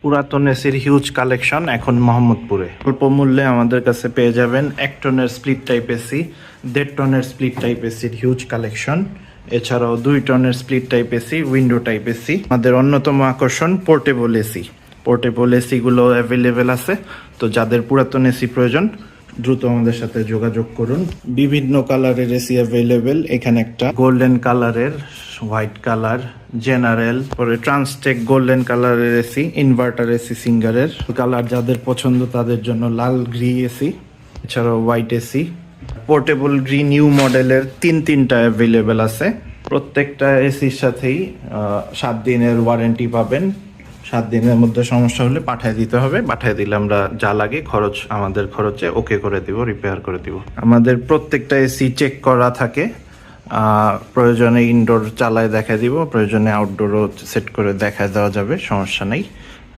পুরাতন এসির huge collection এখন মোহাম্মদপুরে অল্প মূল্যে আমাদের কাছে পেয়ে যাবেন 1 টনের স্প্লিট টাইপ এসি, 1.5 টনের স্প্লিট টাইপ এসির হিউজ কালেকশন, এছাড়াও 2 টনের split type AC, window type AC. আমাদের অন্যতম আকর্ষণ পোর্টেবল এসি। পোর্টেবল এসিগুলো অ্যাভেলেবেল আছে, তো যাদের পুরাতন এসি প্রয়োজন দ্রুত আমাদের সাথে যোগাযোগ করুন। বিভিন্ন কালারের এসি অ্যাভেলেবেল, এখানে একটা গোল্ডেন কালারের, হোয়াইট কালার, জেনারেল, পরে ট্রান্সটেক গোল্ডেন কালারের এসি, ইনভার্টার এসি সিঙ্গারের কালার যাদের পছন্দ তাদের জন্য লাল গ্রি এসি, এছাড়াও white AC. Portable Gree new মডেলের তিনটা অ্যাভেলেবেল আছে। প্রত্যেকটা এসির সাথেই 7 দিনের ওয়ারেন্টি পাবেন। 7 দিনের মধ্যে সমস্যা হলে পাঠিয়ে দিতে হবে, পাঠিয়ে দিলে আমরা যা লাগে খরচ আমাদের খরচে ওকে করে দিব, রিপেয়ার করে দিব। আমাদের প্রত্যেকটা এসি চেক করা থাকে, প্রয়োজনে ইনডোর চালায় দেখা দিব, প্রয়োজনে আউটডোরও সেট করে দেখা দেওয়া যাবে, সমস্যা নেই।